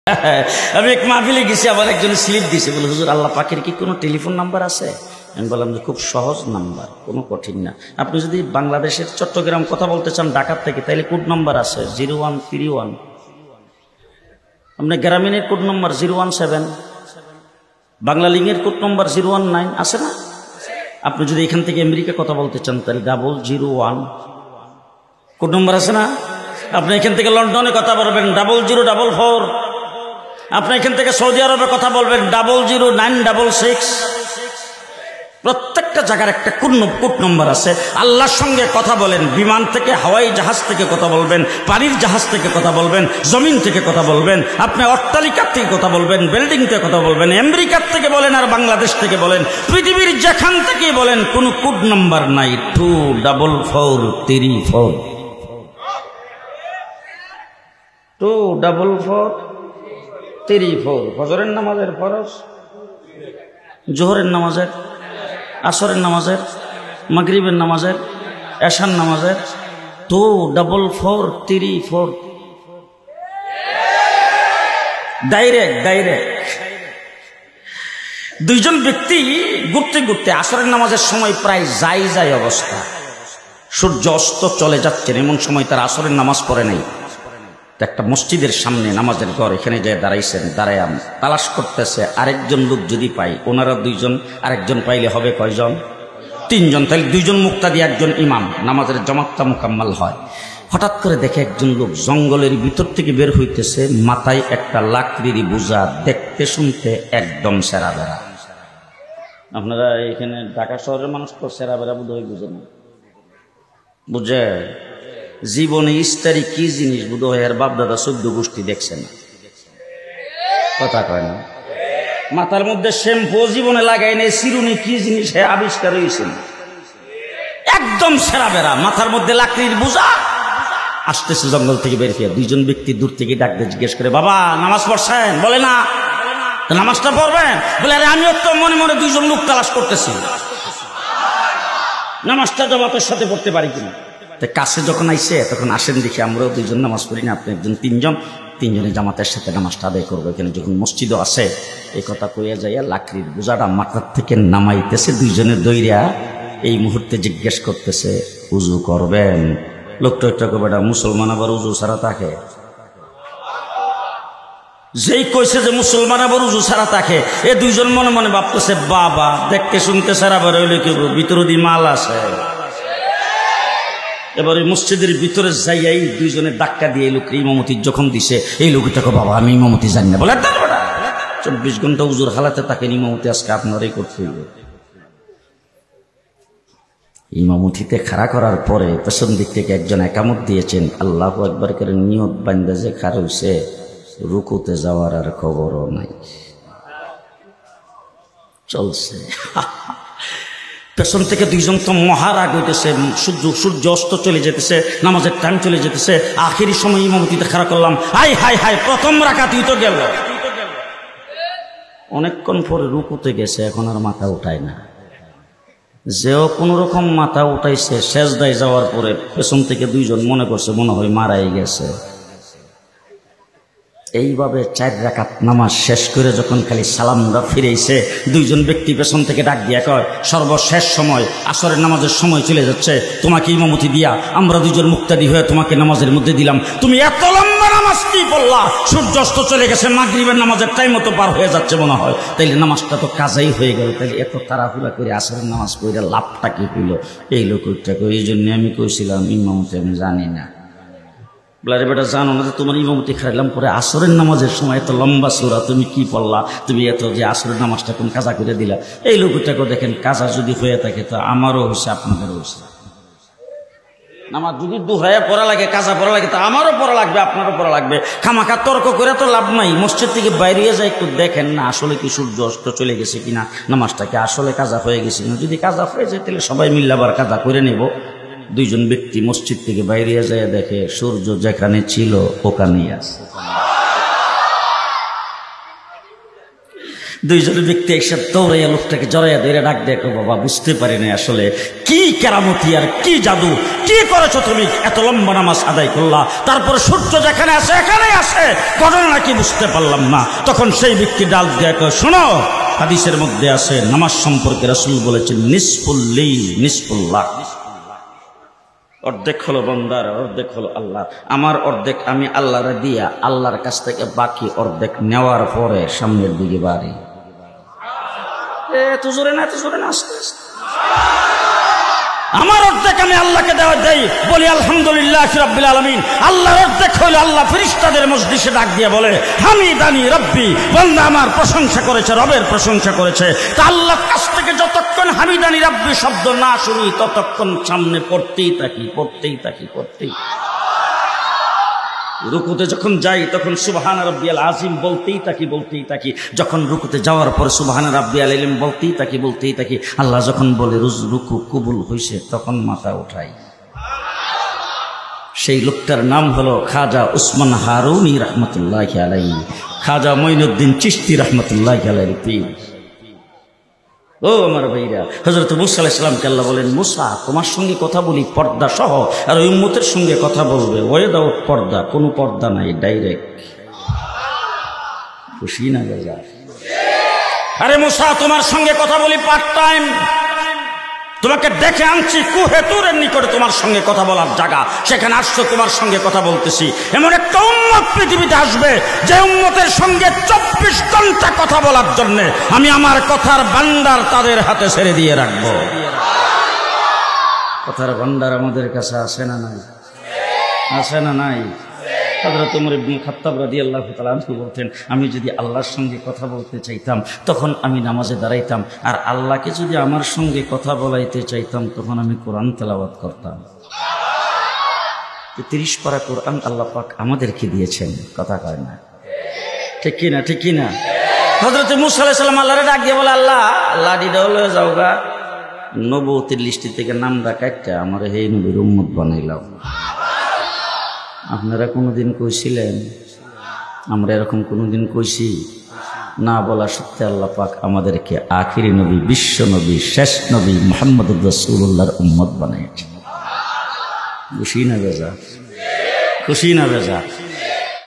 আমি এক মাহফিলে গেছি, আবার একজন স্লিপ দিছে, বলে হুজুর আল্লাহ পাকের কি কোনো টেলিফোন নাম্বার আছে? আমি বললাম যে খুব সহজ নাম্বার, কোনো কঠিন না। আপনি যদি বাংলাদেশের চট্টগ্রাম কথা বলতে চান ঢাকার থেকে, তাহলে কোড নাম্বার আছে 0131। আপনার গ্রামীণের কোড নম্বর 017, বাংলা লিঙ্কের কোড নম্বর 019 আছে না? আপনি যদি এখান থেকে আমেরিকা কথা বলতে চান তাহলে 001 কোড নম্বর আছে না? আপনি এখান থেকে লন্ডনে কথা বলবেন 0044। আপনি এখান থেকে সৌদি আরবে কথা বলবেন 00966। প্রত্যেকটা জায়গার একটা কোড নম্বর আছে। আল্লাহর সঙ্গে কথা বলেন, বিমান থেকে, হাওয়াই জাহাজ থেকে কথা বলবেন, পানির জাহাজ থেকে কথা বলবেন, জমিন থেকে কথা বলবেন, আপনি অট্টালিকার থেকে কথা বলবেন, বিল্ডিং থেকে কথা বলবেন, আমেরিকার থেকে বলেন আর বাংলাদেশ থেকে বলেন, পৃথিবীর যেখান থেকে বলেন, কোনো কোড নম্বর নাই। 24434 24434। ফজরের নামাজের ফরজ, জোহরের নামাজের, আসরের নামাজের, মাগরিবের নামাজের, এশার নামাজের 24434। ডাইরেক্ট। দুইজন ব্যক্তি ঘুরতে ঘুরতে আসরের নামাজের সময় প্রায় যাই অবস্থা, সূর্য অস্ত চলে যাচ্ছেন, এমন সময় তার আসরের নামাজ পড়ে নাই। একটা মসজিদের সামনে নামাজের ঘর, এখানে যায় দাঁড়াইছেন, দাঁড়ায় তালাশ করতেছে আরেকজন লোক যদি পাই। ওনারা দুইজন, আরেকজন পাইলে হবে কয়জন? তিনজন। তাহলে দুইজন মুক্তাদি, একজন ইমাম, নামাজের জামাতটা মুকাম্মাল হয়। হঠাৎ করে দেখে একজন লোক জঙ্গলের ভিতর থেকে বের হইতেছে, মাথায় একটা লাকড়ির বোঝা, দেখতে শুনতে একদম সেরা বেড়া। আপনারা এখানে ঢাকা শহরের মানুষ তো সেরা বেড়া বোধ হয় বুঝেন, বুঝে জীবনে ইস্তারি কি জিনিস বোধ হয় আর বাপদাদা 14 গোষ্ঠী দেখছে না, কথা কয় না। মাথার মধ্যে শ্যাম্পু জীবনে লাগাই নেই, চিরুনি কি জিনিস আবিষ্কার হয়েছে, একদম সেরা বেড়া, মাথার মধ্যে লাকড়ির বোঝা। আসতেছে জঙ্গল থেকে বের হয়ে, দুইজন ব্যক্তি দূর থেকে ডাকতে জিজ্ঞেস করে, বাবা নামাজ পড়ছেন? বলে না। নামাজটা পড়বেন? বলে আরে আমিও তো মনে মনে দুইজন লোক তালাশ করতেছি, নামাজটা জামাতের সাথে পড়তে পারি কিনা। কাছে যখন আইসে তখন আসেন দেখি আমরাও দুইজন নামাজ পড়ি না, আপনি একজন, তিনজনে জামাতের সাথে নামাজটা আদায় করবো। এখানে যখন মসজিদও আছে, এই কথা কইয়া যাইয়া লাকড়ির বোঝাটা মাথার থেকে নামাইতেছে, দুইজনের দইরা এই মুহূর্তে জিজ্ঞেস করতেছে উজু করবেন? লোকটা একটা বেটা মুসলমান আবার উজু ছাড়া থাকে? যেই কইছে যে মুসলমান আবার উজু ছাড়া থাকে, এ দুইজন মনে মনে ভাবতেছে বাবা দেখতে শুনতে সারা বার হইলে কি ভিতর দিয়ে মাল আছে। এবার ওই মসজিদের ভিতরে যাইয়াই দুইজনে ধাক্কা দিয়ে এই লোকের ইমামতি যখন দিছে, এই লোকটাকে বাবা আমি ইমামতি জানি না, বলে 24 ঘন্টা উজুর হালাতে তাকে ইমামতি আজকে আপনারই করতে হইবে। ইমামতিতে খাড়া করার পরে পেছন দিক থেকে একজন একামত দিয়েছেন, আল্লাহু আকবার করে নিয়ত বান্দা যে খাড়া হইছে, রুকুতে যাওয়ার আর খবরও নাই, চলছে। পেছন থেকে দুইজন তো মহারাগ হইতেছে, সূর্য অস্ত চলে যেতেছে, নামাজের টাইম চলে যেতেছে, আখেরি সময় ইমামতিতে খাড়া করলাম, হাই প্রথম রাকাতই তো গেল। অনেকক্ষণ পরে রুকুতে গেছে, এখন আর মাথা উঠায় না। যেও কোন রকম মাথা উঠাইছে, সেজদায় যাওয়ার পরে পেছন থেকে দুইজন মনে করছে মনে হয় মারাই গেছে। এইভাবে 4 রাকাত নামাজ শেষ করে যখন খালি সালামটা ফিরেছে, দুইজন ব্যক্তি পেছন থেকে ডাক দিয়া কয়, সর্বশেষ সময় আসরের নামাজের সময় চলে যাচ্ছে, তোমাকে ইমামতি দিয়া আমরা দুইজন মুক্তাদি হয়ে তোমাকে নামাজের মধ্যে দিলাম, তুমি এত লম্বা নামাজ কি পড়লা? সূর্য অস্ত চলে গেছে, মাগরিবের নামাজের টাইম তো পার হয়ে যাচ্ছে মনে হয়, তাইলে নামাজটা তো কাজাই হয়ে গেল, তাইলে এত তাড়াহুড়া করে আসরের নামাজ পড়ে লাভটা কি হইল? এই লোকটাকে এই জন্য আমি কইছিলাম ইমামতি আমি জানি না। বলে বেটা জানো না যে তোমার ইমামতি খাইলাম পরে আসরের নামাজের সময় এত লম্বা সূরা তুমি কি পড়লা? তুমি এত যে আসরের নামাজটা তুমি কাজা করে দিলা। এই লোকটাকে দেখেন কাজা যদি হয়ে থাকে তো আমারও হয়েছে, আপনাদেরও হয়েছে। নামাজ যদি দুহাইয়া পড়া লাগে, কাজা পড়া লাগে, তো আমারও পড়া লাগবে, আপনারও পড়া লাগবে। খামাখা তর্ক করে তো লাভ নাই। মসজিদ থেকে বাইরে যায় একটু দেখেন না আসলে কি সূর্য অস্ত চলে গেছে কিনা, নামাজটাকে আসলে কাজা হয়ে গেছে কিনা। যদি কাজা হয়ে যায় তাহলে সবাই মিলে আবার কাজা করে নেব। দুইজন ব্যক্তি মসজিদ থেকে বাইরে যায়, দেখে সূর্য যেখানে ছিল ওখানেই আছে। দুইজন ব্যক্তি একসাথে দৌড়াইয়া লোকটাকে জড়াইয়া ধরে ডাক দেখো, বাবা বুঝতে পারি না আসলে কি কেরামতি আর কি জাদু, কি করেছো তুমি, এত লম্বা নামাজ আদায় করলা, তারপর সূর্য যেখানে আসে এখানেই আসে, ঘটনা নাকি বুঝতে পারলাম না। তখন সেই ব্যক্তি ডাক দেখো, শোনো, হাদিসের মধ্যে আছে নামাজ সম্পর্কে রাসূল বলেছেন নিসফুল লাইল নিসফুল্লাহ, অর্ধেক হলো বান্দার, অর্ধেক হলো আল্লাহ। আমার অর্ধেক আমি আল্লাহরে দিয়া আল্লাহর কাছ থেকে বাকি অর্ধেক নেওয়ার পরে সামনের দিকে বাড়ি। এত জোরে না, এত জোরে না, আস্তে আস্তে। আমার অর্ধেক আমি আল্লাহকে দেওয়া দেই, বলি আলহামদুলিল্লাহ রাব্বিল আলামিন। আল্লাহর অর্ধেক হইল আল্লাহ ফেরেশতাদের মজলিসে ডাক দিয়ে বলে হামিদানি রব্বি, বান্দা আমার প্রশংসা করেছে, রবের প্রশংসা করেছে। তা আল্লাহর কাছ থেকে যতক্ষণ হামিদানি রব্বি শব্দ না শুনি ততক্ষণ সামনে পড়তেই থাকি, পড়তেই থাকি, পড়তেই। রুকুতে যখন যাই তখন সুবহান রাব্বিয়াল আযীম বলতেই থাকি, বলতেই থাকি। যখন রুকুতে যাওয়ার পর সুবহান রাব্বিয়াল আযীম বলতেই থাকি, বলতেই থাকি। আল্লাহ যখন বলে রুকু কবুল হইছে তখন মাথা উঠাই। সেই লোকটার নাম হলো খাজা উসমান হারুনি রহমতুল্লাহি আলাইহি, খাজা মঈনুদ্দিন চিশতি রহমতুল্লাহি আলাইহি। ও আমার ভাইরা, হযরত মুসা আলাইহিস সালামকে আল্লাহ বলেন, মুসা তোমার সঙ্গে কথা বলি পর্দা সহ, আর ওই উম্মতের সঙ্গে কথা বলবে উইদাউট পর্দা, কোনো পর্দা নাই, ডাইরেক্ট। খুশি না বেজা? আরে মুসা তোমার সঙ্গে কথা বলি পার্ট টাইম, তোমাকে দেখে আনছি কুহে তুরের নিকটে তোমার সঙ্গে কথা বলার জায়গা, সেখানে আসছো, তোমার সঙ্গে কথা বলতেছি। এমন একটা উম্মত পৃথিবীতে আসবে যে উম্মতের সঙ্গে 24 ঘন্টা কথা বলার জন্য আমি আমার কথার ভান্ডার তাদের হাতে ছেড়ে দিয়ে রাখবো। কথার ভান্ডার আমাদের কাছে আসে না নাই? আসে না নাই? হযরত ওমর ইবনে খাত্তাব রাদিয়াল্লাহু তাআলা আনহু বলতেন, আমি যদি আল্লাহর সঙ্গে কথা বলতে চাইতাম তখন আমি নামাজে দাঁড়াইতাম, আর আল্লাহকে যদি আমার সঙ্গে কথা বলাইতে চাইতাম তখন আমি কোরআন তেলাওয়াত করতাম। 30 পারা কোরআন আল্লাহ পাক আমাদেরকে দিয়েছেন, কথা কয় না? ঠিক কি না? ঠিক কি না? হযরত মুসা আলাইহিস সালাম আল্লাহরে ডাক দিয়ে বলে, আল্লাহ লাঠিটা হলে যাওগা, নবুয়তের লিস্টি থেকে নামটা কাটটা আমার এই নবীর উম্মত বানাইলাম। আপনারা কোনোদিন কইছিলেন? আমরা এরকম কোনোদিন কইছি? না বলা সত্ত্বে আল্লাহ পাক আমাদেরকে আখিরি নবী, বিশ্ব নবী, শেষ নবী মুহাম্মদুর রাসূলুল্লাহর উম্মত বানিয়েছে। খুশি না বেজা? খুশি না বেজা?